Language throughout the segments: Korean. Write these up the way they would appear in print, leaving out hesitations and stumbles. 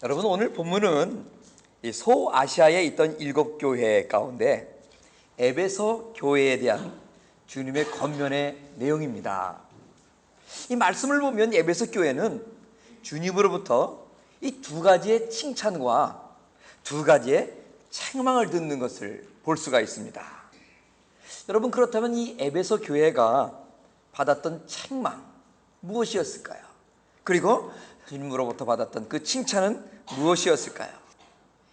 여러분, 오늘 본문은 이 소아시아에 있던 7교회 가운데 에베소 교회에 대한 주님의 권면의 내용입니다. 이 말씀을 보면 에베소 교회는 주님으로부터 이 두 가지의 칭찬과 두 가지의 책망을 듣는 것을 볼 수가 있습니다. 여러분, 그렇다면 이 에베소 교회가 받았던 책망 무엇이었을까요? 그리고 주님으로부터 받았던 그 칭찬은 무엇이었을까요?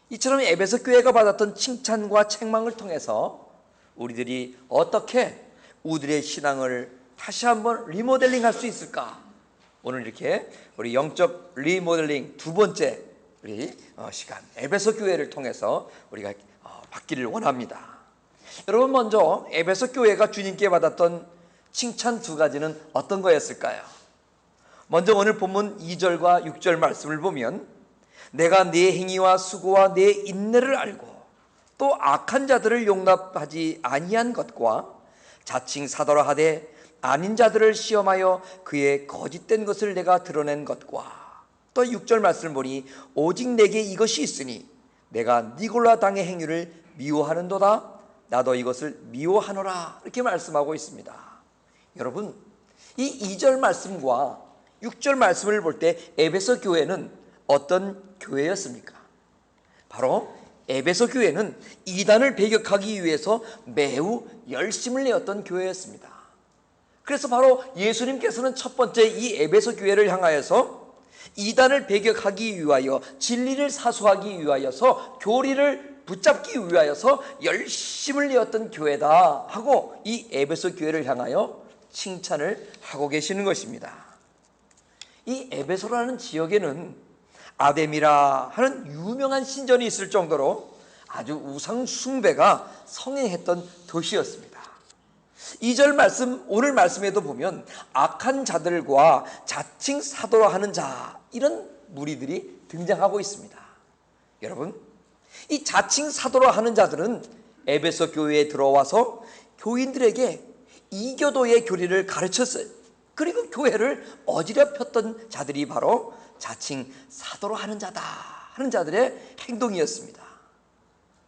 이처럼 에베소 교회가 받았던 칭찬과 책망을 통해서 우리들이 어떻게 우리들의 신앙을 다시 한번 리모델링 할 수 있을까? 오늘 이렇게 우리 영적 리모델링 두 번째 우리 시간 에베소 교회를 통해서 우리가 받기를 원합니다. 여러분, 먼저 에베소 교회가 주님께 받았던 칭찬 두 가지는 어떤 거였을까요? 먼저 오늘 본문 2절과 6절 말씀을 보면 내가 네 행위와 수고와 네 인내를 알고 또 악한 자들을 용납하지 아니한 것과 자칭 사도라 하되 아닌 자들을 시험하여 그의 거짓된 것을 내가 드러낸 것과 또 6절 말씀을 보니 오직 내게 이것이 있으니 내가 니골라 당의 행위를 미워하는도다 나도 이것을 미워하노라 이렇게 말씀하고 있습니다. 여러분, 이 2절 말씀과 6절 말씀을 볼 때 에베소 교회는 어떤 교회였습니까? 바로 에베소 교회는 이단을 배격하기 위해서 매우 열심을 내었던 교회였습니다. 그래서 바로 예수님께서는 첫 번째 이 에베소 교회를 향하여서 이단을 배격하기 위하여 진리를 사수하기 위하여서 교리를 붙잡기 위하여서 열심을 내었던 교회다 하고 이 에베소 교회를 향하여 칭찬을 하고 계시는 것입니다. 이 에베소라는 지역에는 아데미라 하는 유명한 신전이 있을 정도로 아주 우상 숭배가 성행했던 도시였습니다. 2절 말씀, 오늘 말씀에도 보면 악한 자들과 자칭 사도라 하는 자, 이런 무리들이 등장하고 있습니다. 여러분, 이 자칭 사도라 하는 자들은 에베소 교회에 들어와서 교인들에게 이교도의 교리를 가르쳤어요. 그리고 교회를 어지럽혔던 자들이 바로 자칭 사도로 하는 자다 하는 자들의 행동이었습니다.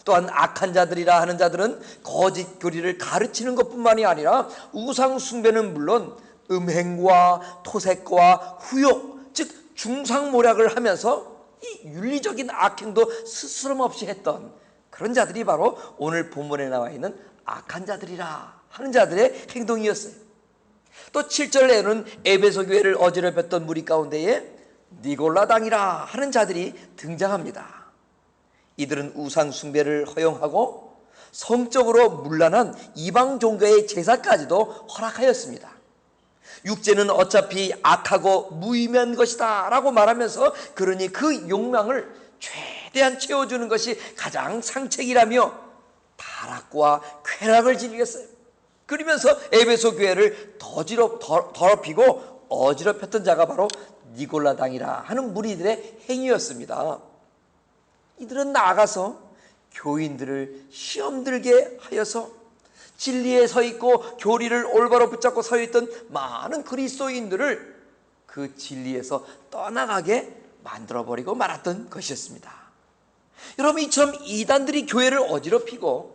또한 악한 자들이라 하는 자들은 거짓 교리를 가르치는 것뿐만이 아니라 우상 숭배는 물론 음행과 토색과 후욕, 즉 중상모략을 하면서 이 윤리적인 악행도 스스럼없이 했던 그런 자들이 바로 오늘 본문에 나와 있는 악한 자들이라 하는 자들의 행동이었어요. 또 7절에는 에베소 교회를 어지럽혔던 무리 가운데에 니골라당이라 하는 자들이 등장합니다. 이들은 우상 숭배를 허용하고 성적으로 문란한 이방 종교의 제사까지도 허락하였습니다. 육체는 어차피 악하고 무의미한 것이다 라고 말하면서 그러니 그 욕망을 최대한 채워주는 것이 가장 상책이라며 타락과 쾌락을 즐겼어요. 그러면서 에베소 교회를 더럽히고 어지럽혔던 자가 바로 니골라당이라 하는 무리들의 행위였습니다. 이들은 나아가서 교인들을 시험 들게 하여서 진리에 서 있고 교리를 올바로 붙잡고 서 있던 많은 그리스도인들을 그 진리에서 떠나가게 만들어버리고 말았던 것이었습니다. 여러분, 이처럼 이단들이 교회를 어지럽히고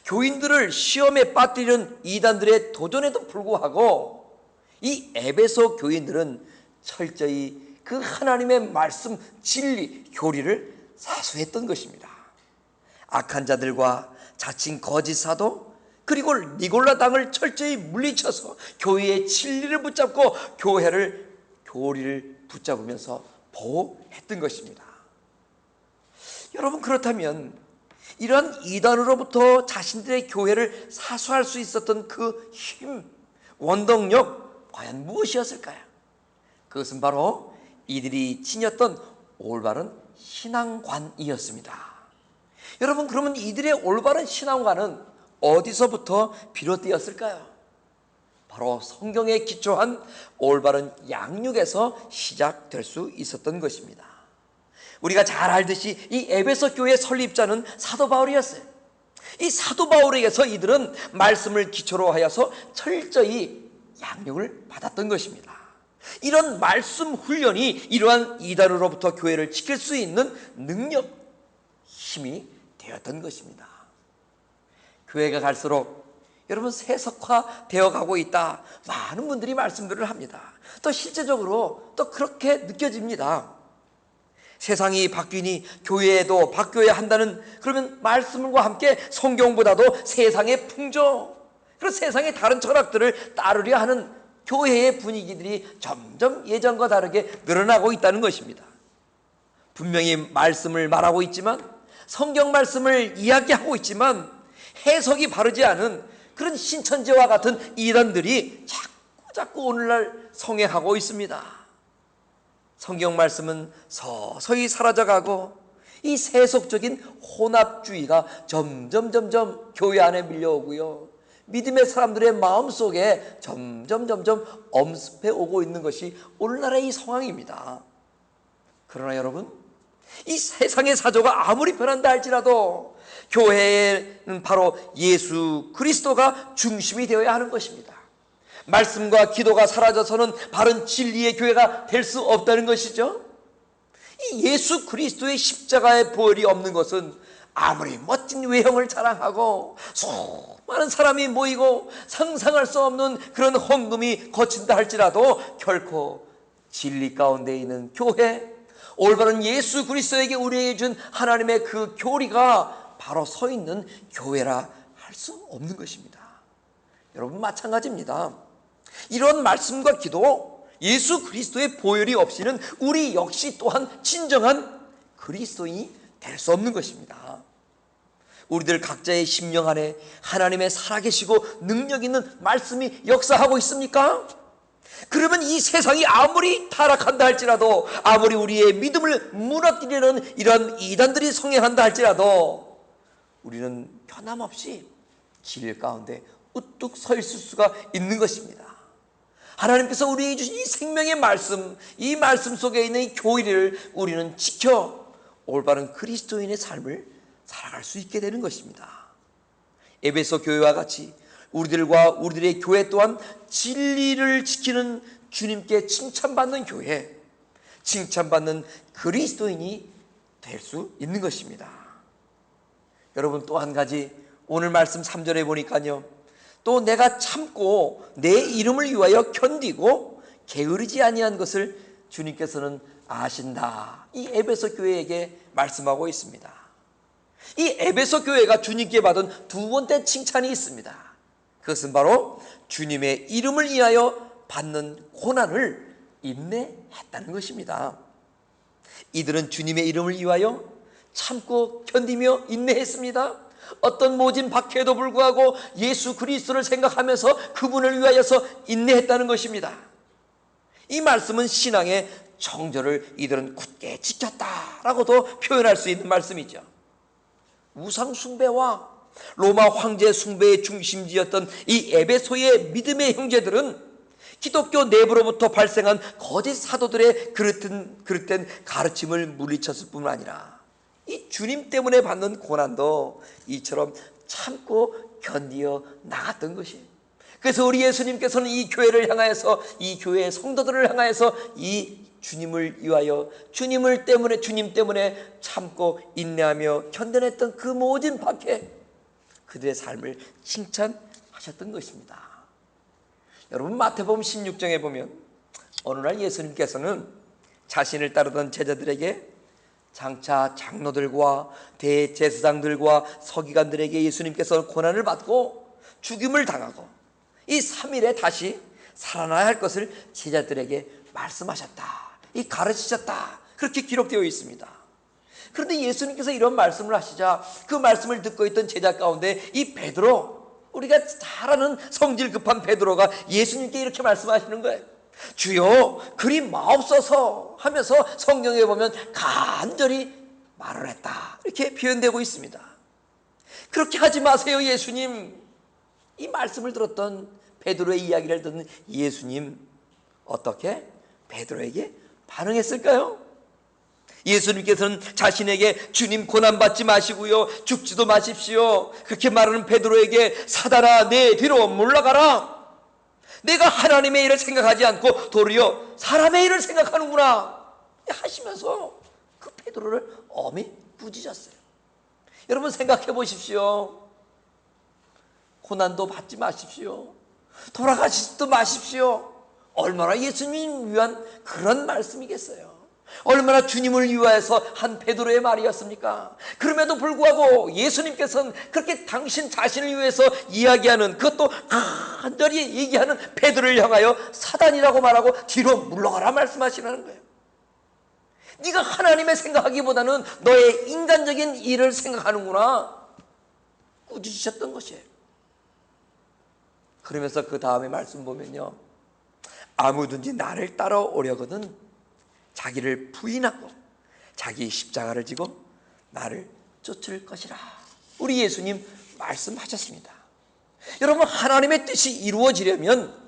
교인들을 시험에 빠뜨리는 이단들의 도전에도 불구하고 이 에베소 교인들은 철저히 그 하나님의 말씀, 진리, 교리를 사수했던 것입니다. 악한 자들과 자칭 거짓 사도 그리고 니골라당을 철저히 물리쳐서 교회의 진리를 붙잡고 교리를 붙잡으면서 보호했던 것입니다. 여러분, 그렇다면 이런 이단으로부터 자신들의 교회를 사수할 수 있었던 그 힘, 원동력 과연 무엇이었을까요? 그것은 바로 이들이 지녔던 올바른 신앙관이었습니다. 여러분, 그러면 이들의 올바른 신앙관은 어디서부터 비롯되었을까요? 바로 성경에 기초한 올바른 양육에서 시작될 수 있었던 것입니다. 우리가 잘 알듯이 이 에베소 교회 설립자는 사도 바울이었어요. 이 사도 바울에게서 이들은 말씀을 기초로 하여서 철저히 양육을 받았던 것입니다. 이런 말씀 훈련이 이러한 이단으로부터 교회를 지킬 수 있는 능력, 힘이 되었던 것입니다. 교회가 갈수록 여러분 세속화 되어 가고 있다, 많은 분들이 말씀들을 합니다. 또 실제적으로 또 그렇게 느껴집니다. 세상이 바뀌니 교회도 바뀌어야 한다는, 그러면 말씀과 함께 성경보다도 세상의 풍조, 그런 세상의 다른 철학들을 따르려 하는 교회의 분위기들이 점점 예전과 다르게 늘어나고 있다는 것입니다. 분명히 말씀을 말하고 있지만, 성경 말씀을 이야기하고 있지만 해석이 바르지 않은 그런 신천지와 같은 이단들이 자꾸 오늘날 성행하고 있습니다. 성경 말씀은 서서히 사라져가고 이 세속적인 혼합주의가 점점 교회 안에 밀려오고요, 믿음의 사람들의 마음속에 점점 엄습해 오고 있는 것이 오늘날의 이 상황입니다. 그러나 여러분, 이 세상의 사조가 아무리 변한다 할지라도 교회는 바로 예수 그리스도가 중심이 되어야 하는 것입니다. 말씀과 기도가 사라져서는 바른 진리의 교회가 될 수 없다는 것이죠. 이 예수 그리스도의 십자가의 보혈이 없는 것은 아무리 멋진 외형을 자랑하고 수많은 사람이 모이고 상상할 수 없는 그런 헌금이 거친다 할지라도 결코 진리 가운데 있는 교회, 올바른 예수 그리스도에게 우리에게 준 하나님의 그 교리가 바로 서 있는 교회라 할 수 없는 것입니다. 여러분, 마찬가지입니다. 이런 말씀과 기도, 예수 그리스도의 보혈이 없이는 우리 역시 또한 진정한 그리스도인이 될 수 없는 것입니다. 우리들 각자의 심령 안에 하나님의 살아계시고 능력 있는 말씀이 역사하고 있습니까? 그러면 이 세상이 아무리 타락한다 할지라도, 아무리 우리의 믿음을 무너뜨리는 이런 이단들이 성행한다 할지라도 우리는 변함없이 길 가운데 우뚝 서 있을 수가 있는 것입니다. 하나님께서 우리에게 주신 이 생명의 말씀, 이 말씀 속에 있는 이 교리를 우리는 지켜 올바른 그리스도인의 삶을 살아갈 수 있게 되는 것입니다. 에베소 교회와 같이 우리들과 우리들의 교회 또한 진리를 지키는 주님께 칭찬받는 교회, 칭찬받는 그리스도인이 될 수 있는 것입니다. 여러분, 또 한 가지 오늘 말씀 3절에 보니까요, 또 내가 참고 내 이름을 위하여 견디고 게으르지 아니한 것을 주님께서는 아신다, 이 에베소 교회에게 말씀하고 있습니다. 이 에베소 교회가 주님께 받은 두 번째 칭찬이 있습니다. 그것은 바로 주님의 이름을 위하여 받는 고난을 인내했다는 것입니다. 이들은 주님의 이름을 위하여 참고 견디며 인내했습니다. 어떤 모진 박해에도 불구하고 예수 그리스도를 생각하면서 그분을 위하여서 인내했다는 것입니다. 이 말씀은 신앙의 정절을 이들은 굳게 지켰다라고도 표현할 수 있는 말씀이죠. 우상 숭배와 로마 황제 숭배의 중심지였던 이 에베소의 믿음의 형제들은 기독교 내부로부터 발생한 거짓 사도들의 그릇된 가르침을 물리쳤을 뿐만 아니라 이 주님 때문에 받는 고난도 이처럼 참고 견디어 나갔던 것이, 그래서 우리 예수님께서는 이 교회를 향하여서, 이 교회의 성도들을 향하여서 이 주님을 위하여 주님 때문에 참고 인내하며 견뎌냈던 그 모진 박해, 그들의 삶을 칭찬하셨던 것입니다. 여러분, 마태복음 16장에 보면 어느 날 예수님께서는 자신을 따르던 제자들에게 장차 장로들과 대제사장들과 서기관들에게 예수님께서 고난을 받고 죽임을 당하고 이 3일에 다시 살아나야 할 것을 제자들에게 말씀하셨다, 이 가르치셨다, 그렇게 기록되어 있습니다. 그런데 예수님께서 이런 말씀을 하시자 그 말씀을 듣고 있던 제자 가운데 이 베드로, 우리가 잘 아는 성질 급한 베드로가 예수님께 이렇게 말씀하시는 거예요. 주여 그리 마옵소서 하면서 성경에 보면 간절히 말을 했다, 이렇게 표현되고 있습니다. 그렇게 하지 마세요 예수님. 이 말씀을 들었던 베드로의 이야기를 듣는 예수님, 어떻게 베드로에게 반응했을까요? 예수님께서는 자신에게 주님 고난받지 마시고요, 죽지도 마십시오, 그렇게 말하는 베드로에게 사단아 내 뒤로 물러가라, 내가 하나님의 일을 생각하지 않고 도리어 사람의 일을 생각하는구나 하시면서 그 베드로를 엄히 꾸짖었어요. 여러분 생각해 보십시오. 고난도 받지 마십시오. 돌아가시지도 마십시오. 얼마나 예수님 위한 그런 말씀이겠어요. 얼마나 주님을 위하여서 한 베드로의 말이었습니까? 그럼에도 불구하고 예수님께서는 그렇게 당신 자신을 위해서 이야기하는, 그것도 간절히 얘기하는 베드로를 향하여 사단이라고 말하고 뒤로 물러가라 말씀하시라는 거예요. 네가 하나님의 생각하기보다는 너의 인간적인 일을 생각하는구나 꾸짖으셨던 것이에요. 그러면서 그 다음에 말씀 보면요, 아무든지 나를 따라오려거든 자기를 부인하고 자기 십자가를 지고 나를 쫓을 것이라. 우리 예수님 말씀하셨습니다. 여러분, 하나님의 뜻이 이루어지려면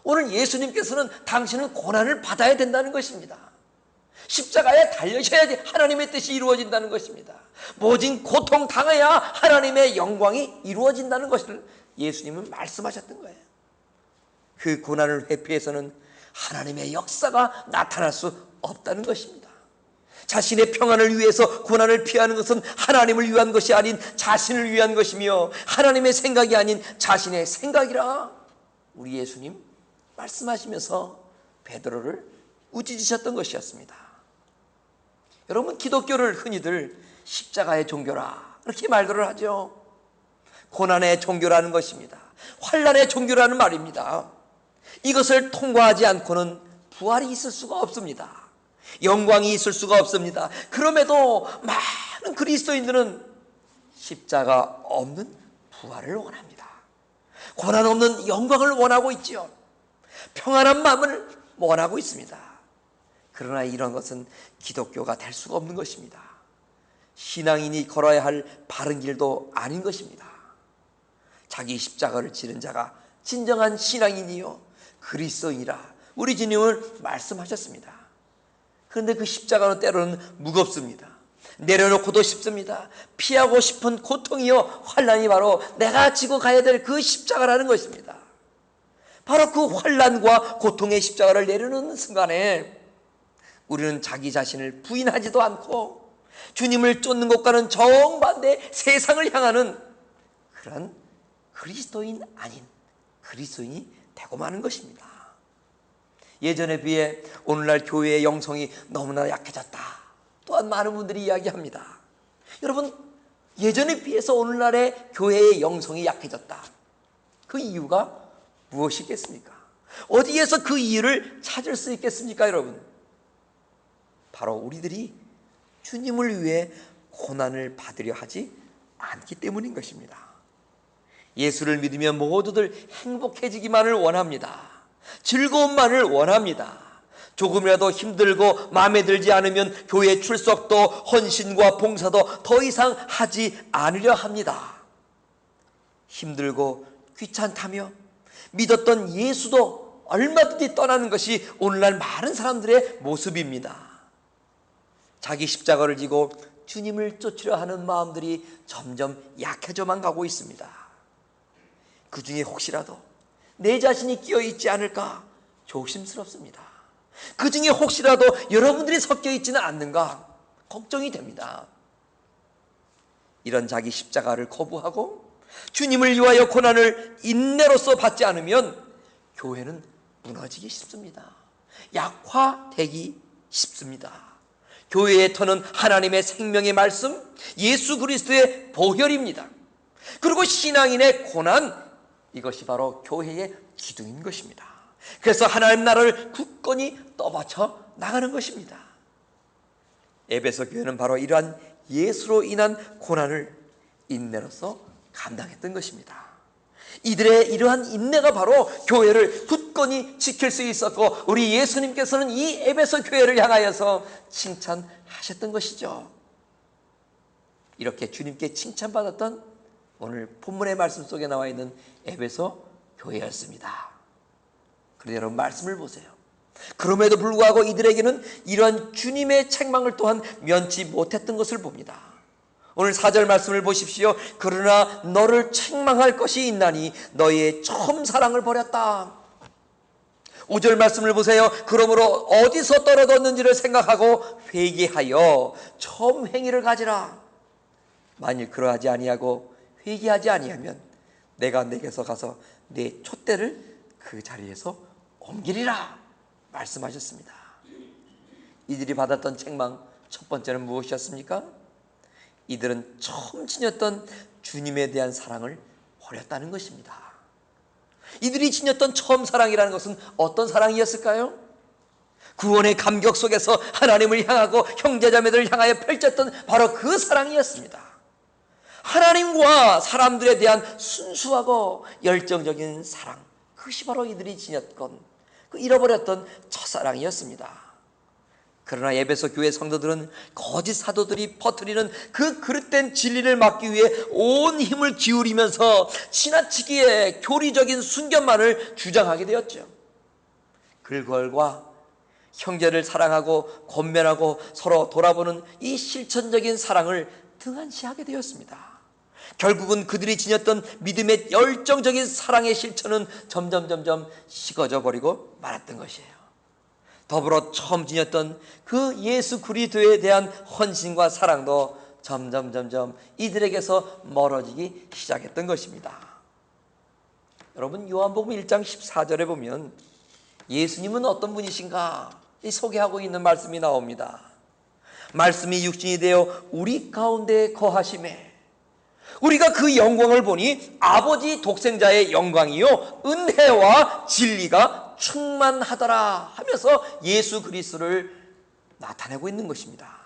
오늘 예수님께서는 당신은 고난을 받아야 된다는 것입니다. 십자가에 달려셔야지 하나님의 뜻이 이루어진다는 것입니다. 모진 고통 당해야 하나님의 영광이 이루어진다는 것을 예수님은 말씀하셨던 거예요. 그 고난을 회피해서는 하나님의 역사가 나타날 수 없다는 것입니다. 자신의 평안을 위해서 고난을 피하는 것은 하나님을 위한 것이 아닌 자신을 위한 것이며 하나님의 생각이 아닌 자신의 생각이라 우리 예수님 말씀하시면서 베드로를 꾸짖으셨던 것이었습니다. 여러분, 기독교를 흔히들 십자가의 종교라 이렇게 말들을 하죠. 고난의 종교라는 것입니다. 환난의 종교라는 말입니다. 이것을 통과하지 않고는 부활이 있을 수가 없습니다. 영광이 있을 수가 없습니다. 그럼에도 많은 그리스도인들은 십자가 없는 부활을 원합니다. 고난 없는 영광을 원하고 있지요. 평안한 마음을 원하고 있습니다. 그러나 이런 것은 기독교가 될 수가 없는 것입니다. 신앙인이 걸어야 할 바른 길도 아닌 것입니다. 자기 십자가를 지는 자가 진정한 신앙인이요 그리스도인이라 우리 주님은 말씀하셨습니다. 그런데 그 십자가는 때로는 무겁습니다. 내려놓고도 싶습니다. 피하고 싶은 고통이요 환난이 바로 내가 지고 가야 될 그 십자가라는 것입니다. 바로 그 환난과 고통의 십자가를 내려놓는 순간에 우리는 자기 자신을 부인하지도 않고 주님을 쫓는 것과는 정반대 세상을 향하는 그런 그리스도인 아닌 그리스도인이 되고 마는 것입니다. 예전에 비해 오늘날 교회의 영성이 너무나 약해졌다 또한 많은 분들이 이야기합니다. 여러분, 예전에 비해서 오늘날의 교회의 영성이 약해졌다. 그 이유가 무엇이겠습니까? 어디에서 그 이유를 찾을 수 있겠습니까, 여러분? 바로 우리들이 주님을 위해 고난을 받으려 하지 않기 때문인 것입니다. 예수를 믿으면 모두들 행복해지기만을 원합니다. 즐거움만을 원합니다. 조금이라도 힘들고 마음에 들지 않으면 교회 출석도 헌신과 봉사도 더 이상 하지 않으려 합니다. 힘들고 귀찮다며 믿었던 예수도 얼마든지 떠나는 것이 오늘날 많은 사람들의 모습입니다. 자기 십자가를 지고 주님을 쫓으려 하는 마음들이 점점 약해져만 가고 있습니다. 그 중에 혹시라도 내 자신이 끼어있지 않을까 조심스럽습니다. 그 중에 혹시라도 여러분들이 섞여 있지는 않는가 걱정이 됩니다. 이런 자기 십자가를 거부하고 주님을 위하여 고난을 인내로서 받지 않으면 교회는 무너지기 쉽습니다. 약화되기 쉽습니다. 교회의 터는 하나님의 생명의 말씀, 예수 그리스도의 보혈입니다. 그리고 신앙인의 고난, 이것이 바로 교회의 기둥인 것입니다. 그래서 하나님 나라를 굳건히 떠받쳐 나가는 것입니다. 에베소 교회는 바로 이러한 예수로 인한 고난을 인내로서 감당했던 것입니다. 이들의 이러한 인내가 바로 교회를 굳건히 지킬 수 있었고 우리 예수님께서는 이 에베소 교회를 향하여서 칭찬하셨던 것이죠. 이렇게 주님께 칭찬받았던 오늘 본문의 말씀 속에 나와 있는 에베소 교회였습니다. 그런데 여러분 말씀을 보세요. 그럼에도 불구하고 이들에게는 이런 주님의 책망을 또한 면치 못했던 것을 봅니다. 오늘 4절 말씀을 보십시오. 그러나 너를 책망할 것이 있나니 너희의 처음 사랑을 버렸다. 5절 말씀을 보세요. 그러므로 어디서 떨어졌는지를 생각하고 회개하여 처음 행위를 가지라. 만일 그러하지 아니하고 회개하지 아니하면 내가 내게서 가서 내 촛대를 그 자리에서 옮기리라 말씀하셨습니다. 이들이 받았던 책망 첫 번째는 무엇이었습니까? 이들은 처음 지녔던 주님에 대한 사랑을 버렸다는 것입니다. 이들이 지녔던 처음 사랑이라는 것은 어떤 사랑이었을까요? 구원의 감격 속에서 하나님을 향하고 형제자매들을 향하여 펼쳤던 바로 그 사랑이었습니다. 하나님과 사람들에 대한 순수하고 열정적인 사랑, 그것이 바로 이들이 지녔던 그 잃어버렸던 첫사랑이었습니다. 그러나 에베소 교회 성도들은 거짓 사도들이 퍼뜨리는 그 그릇된 진리를 막기 위해 온 힘을 기울이면서 지나치게 교리적인 순견만을 주장하게 되었죠. 그 결과 형제를 사랑하고 권면하고 서로 돌아보는 이 실천적인 사랑을 등한시하게 되었습니다. 결국은 그들이 지녔던 믿음의 열정적인 사랑의 실천은 점점 식어져 버리고 말았던 것이에요. 더불어 처음 지녔던 그 예수 그리스도에 대한 헌신과 사랑도 점점 이들에게서 멀어지기 시작했던 것입니다. 여러분, 요한복음 1장 14절에 보면 예수님은 어떤 분이신가 소개하고 있는 말씀이 나옵니다. 말씀이 육신이 되어 우리 가운데 거하심에 우리가 그 영광을 보니 아버지 독생자의 영광이요 은혜와 진리가 충만하더라 하면서 예수 그리스도를 나타내고 있는 것입니다.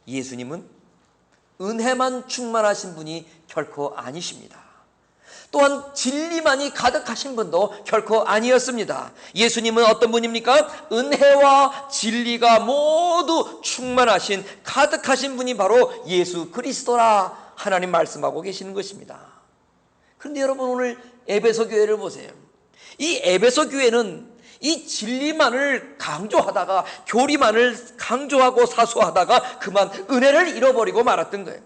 예수님은 은혜만 충만하신 분이 결코 아니십니다. 또한 진리만이 가득하신 분도 결코 아니었습니다. 예수님은 어떤 분입니까? 은혜와 진리가 모두 충만하신 가득하신 분이 바로 예수 그리스도라 하나님 말씀하고 계시는 것입니다. 그런데 여러분, 오늘 에베소 교회를 보세요. 이 에베소 교회는 이 진리만을 강조하다가 교리만을 강조하고 사수하다가 그만 은혜를 잃어버리고 말았던 거예요.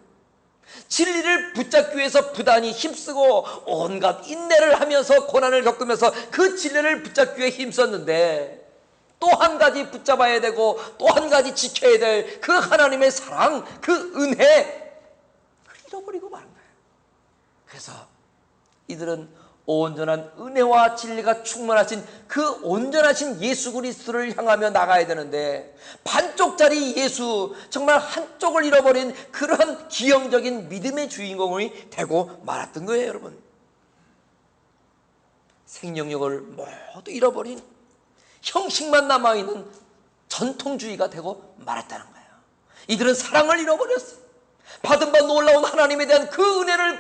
진리를 붙잡기 위해서 부단히 힘쓰고 온갖 인내를 하면서 고난을 겪으면서 그 진리를 붙잡기 위해 힘썼는데 또 한 가지 붙잡아야 되고 또 한 가지 지켜야 될 그 하나님의 사랑, 그 은혜, 그걸 잃어버리고 마는 거예요. 그래서 이들은 온전한 은혜와 진리가 충만하신 그 온전하신 예수 그리스도를 향하며 나가야 되는데 반쪽짜리 예수, 정말 한쪽을 잃어버린 그러한 기형적인 믿음의 주인공이 되고 말았던 거예요. 여러분, 생명력을 모두 잃어버린 형식만 남아있는 전통주의가 되고 말았다는 거예요. 이들은 사랑을 잃어버렸어요. 받은 바 놀라운 하나님에 대한 그 은혜를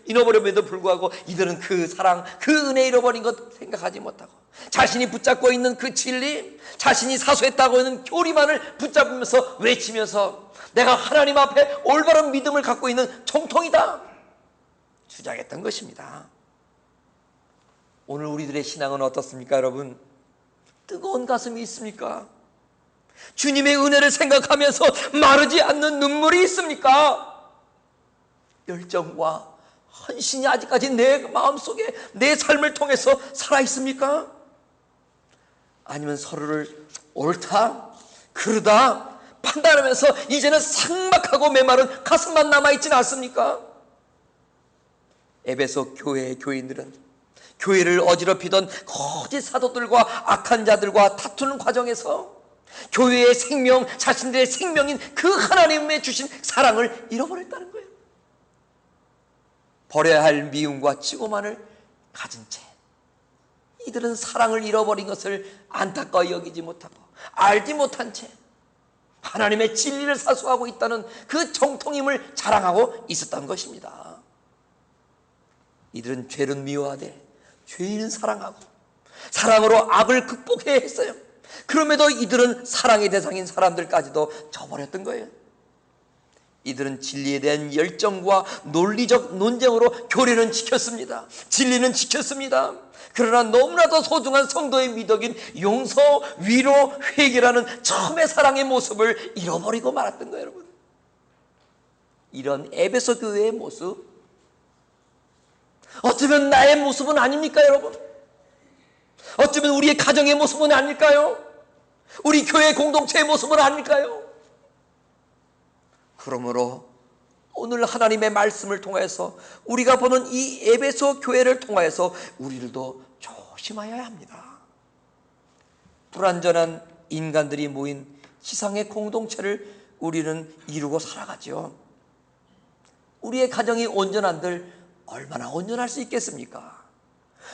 잃어버림에도 불구하고 이들은 그 사랑, 그 은혜 잃어버린 것 생각하지 못하고 자신이 붙잡고 있는 그 진리, 자신이 사수했다고 하는 교리만을 붙잡으면서 외치면서 내가 하나님 앞에 올바른 믿음을 갖고 있는 정통이다 주장했던 것입니다. 오늘 우리들의 신앙은 어떻습니까, 여러분? 뜨거운 가슴이 있습니까? 주님의 은혜를 생각하면서 마르지 않는 눈물이 있습니까? 열정과 헌신이 아직까지 내 마음속에 내 삶을 통해서 살아있습니까? 아니면 서로를 옳다, 그르다 판단하면서 이제는 삭막하고 메마른 가슴만 남아있지는 않습니까? 에베소 교회의 교인들은 교회를 어지럽히던 거짓 사도들과 악한 자들과 다투는 과정에서 교회의 생명, 자신들의 생명인 그 하나님의 주신 사랑을 잃어버렸다는 거예요. 버려야 할 미움과 치고만을 가진 채 이들은 사랑을 잃어버린 것을 안타까워 여기지 못하고 알지 못한 채 하나님의 진리를 사수하고 있다는 그 정통임을 자랑하고 있었던 것입니다. 이들은 죄를 미워하되 죄인은 사랑하고 사랑으로 악을 극복해야 했어요. 그럼에도 이들은 사랑의 대상인 사람들까지도 저버렸던 거예요. 이들은 진리에 대한 열정과 논리적 논쟁으로 교리는 지켰습니다. 진리는 지켰습니다. 그러나 너무나도 소중한 성도의 미덕인 용서, 위로, 회개라는 처음의 사랑의 모습을 잃어버리고 말았던 거예요. 여러분, 이런 에베소 교회의 모습, 어쩌면 나의 모습은 아닙니까, 여러분? 어쩌면 우리의 가정의 모습은 아닐까요? 우리 교회 공동체의 모습은 아닐까요? 그러므로 오늘 하나님의 말씀을 통해서 우리가 보는 이 에베소 교회를 통해서 우리들도 조심하여야 합니다. 불완전한 인간들이 모인 지상의 공동체를 우리는 이루고 살아가죠. 우리의 가정이 온전한들 얼마나 온전할 수 있겠습니까?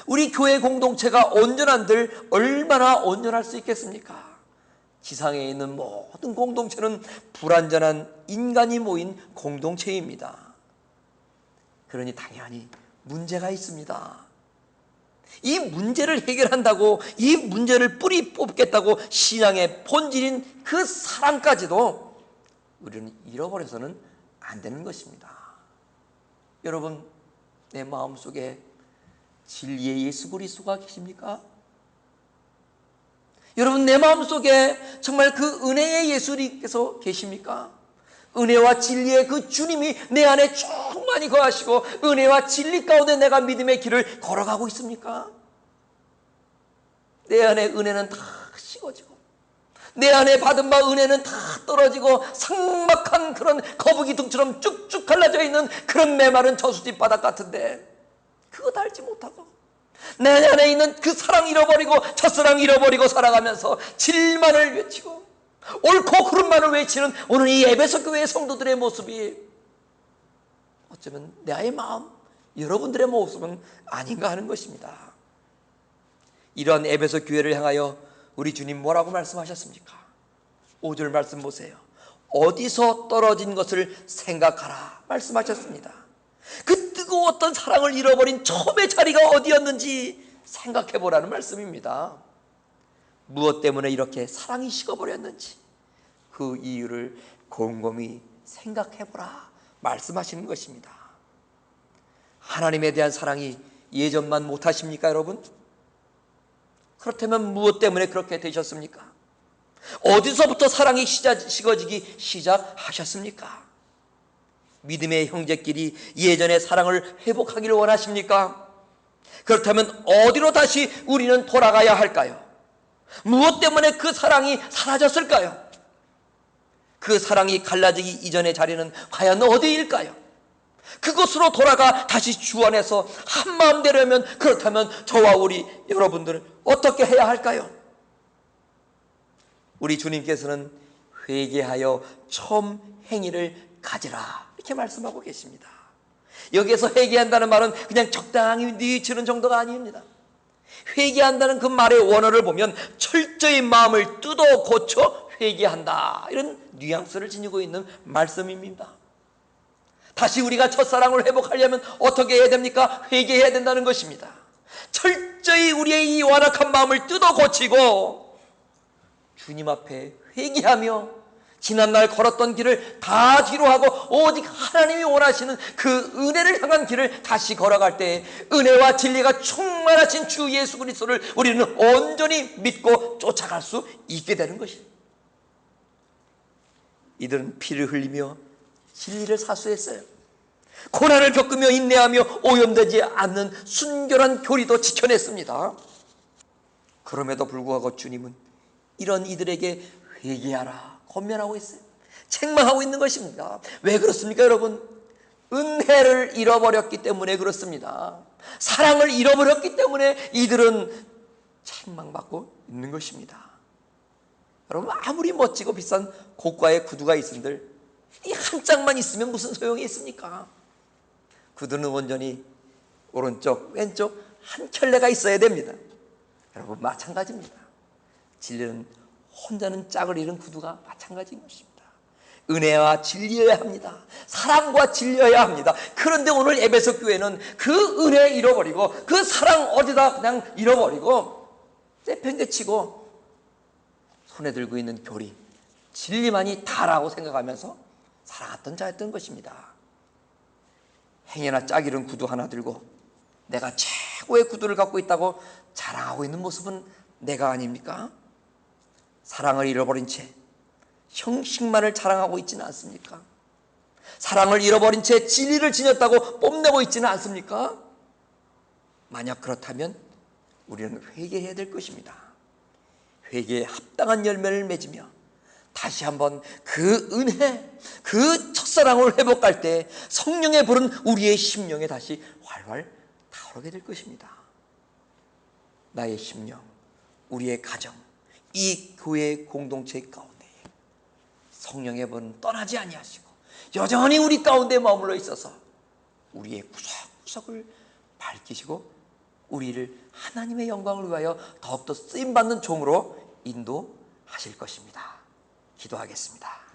우리 교회 공동체가 온전한들 얼마나 온전할 수 있겠습니까? 지상에 있는 모든 공동체는 불완전한 인간이 모인 공동체입니다. 그러니 당연히 문제가 있습니다. 이 문제를 해결한다고, 이 문제를 뿌리 뽑겠다고 신앙의 본질인 그 사랑까지도 우리는 잃어버려서는 안 되는 것입니다. 여러분, 내 마음속에 진리의 예수 그리스도가 계십니까? 여러분, 내 마음속에 정말 그 은혜의 예수님께서 계십니까? 은혜와 진리의 그 주님이 내 안에 충만히 거하시고 은혜와 진리 가운데 내가 믿음의 길을 걸어가고 있습니까? 내 안에 은혜는 다 식어지고 내 안에 받은 바 은혜는 다 떨어지고 삭막한 그런 거북이 등처럼 쭉쭉 갈라져 있는 그런 메마른 저수지 바닥 같은데 그거 다 알지 못하고 내 안에 있는 그 사랑 잃어버리고 첫사랑 잃어버리고 살아가면서 진리만을 외치고 옳고 그름만을 외치는 오늘 이 에베소 교회의 성도들의 모습이 어쩌면 나의 마음, 여러분들의 모습은 아닌가 하는 것입니다. 이런 에베소 교회를 향하여 우리 주님 뭐라고 말씀하셨습니까? 5절 말씀 보세요. 어디서 떨어진 것을 생각하라 말씀하셨습니다. 그 뜨거웠던 사랑을 잃어버린 처음의 자리가 어디였는지 생각해보라는 말씀입니다. 무엇 때문에 이렇게 사랑이 식어버렸는지 그 이유를 곰곰이 생각해보라 말씀하시는 것입니다. 하나님에 대한 사랑이 예전만 못하십니까 여러분? 그렇다면 무엇 때문에 그렇게 되셨습니까? 어디서부터 사랑이 식어지기 시작하셨습니까? 믿음의 형제끼리 예전의 사랑을 회복하기를 원하십니까? 그렇다면 어디로 다시 우리는 돌아가야 할까요? 무엇 때문에 그 사랑이 사라졌을까요? 그 사랑이 갈라지기 이전의 자리는 과연 어디일까요? 그곳으로 돌아가 다시 주 안에서 한마음 되려면 그렇다면 저와 우리 여러분들은 어떻게 해야 할까요? 우리 주님께서는 회개하여 처음 행위를 가지라 이렇게 말씀하고 계십니다. 여기에서 회개한다는 말은 그냥 적당히 뉘우치는 정도가 아닙니다. 회개한다는 그 말의 원어를 보면 철저히 마음을 뜯어 고쳐 회개한다 이런 뉘앙스를 지니고 있는 말씀입니다. 다시 우리가 첫사랑을 회복하려면 어떻게 해야 됩니까? 회개해야 된다는 것입니다. 철저히 우리의 이 완악한 마음을 뜯어 고치고 주님 앞에 회개하며 지난날 걸었던 길을 다 뒤로 하고 오직 하나님이 원하시는 그 은혜를 향한 길을 다시 걸어갈 때 은혜와 진리가 충만하신 주 예수 그리스도를 우리는 온전히 믿고 쫓아갈 수 있게 되는 것입니다. 이들은 피를 흘리며 진리를 사수했어요. 고난을 겪으며 인내하며 오염되지 않는 순결한 교리도 지켜냈습니다. 그럼에도 불구하고 주님은 이런 이들에게 회개하라 권면하고 있어요. 책망하고 있는 것입니다. 왜 그렇습니까 여러분? 은혜를 잃어버렸기 때문에 그렇습니다. 사랑을 잃어버렸기 때문에 이들은 책망받고 있는 것입니다. 여러분, 아무리 멋지고 비싼 고가의 구두가 있은들 이 한 짝만 있으면 무슨 소용이 있습니까? 구두는 온전히 오른쪽 왼쪽 한 켤레가 있어야 됩니다. 여러분, 마찬가지입니다. 진리는 혼자는 짝을 잃은 구두가 마찬가지인 것입니다. 은혜와 진리여야 합니다. 사랑과 진리여야 합니다. 그런데 오늘 에베소 교회는 그 은혜 잃어버리고 그 사랑 어디다 그냥 잃어버리고 떼팽개치고 손에 들고 있는 교리 진리만이 다라고 생각하면서 살아갔던 자였던 것입니다. 행여나 짝 잃은 구두 하나 들고 내가 최고의 구두를 갖고 있다고 자랑하고 있는 모습은 내가 아닙니까? 사랑을 잃어버린 채 형식만을 자랑하고 있지는 않습니까? 사랑을 잃어버린 채 진리를 지녔다고 뽐내고 있지는 않습니까? 만약 그렇다면 우리는 회개해야 될 것입니다. 회개에 합당한 열매를 맺으며 다시 한번 그 은혜, 그 첫사랑을 회복할 때 성령의 불은 우리의 심령에 다시 활활 타오르게 될 것입니다. 나의 심령, 우리의 가정, 이 교회 공동체 가운데 성령의 불은 떠나지 아니하시고 여전히 우리 가운데 머물러 있어서 우리의 구석구석을 밝히시고 우리를 하나님의 영광을 위하여 더욱더 쓰임받는 종으로 인도하실 것입니다. 기도하겠습니다.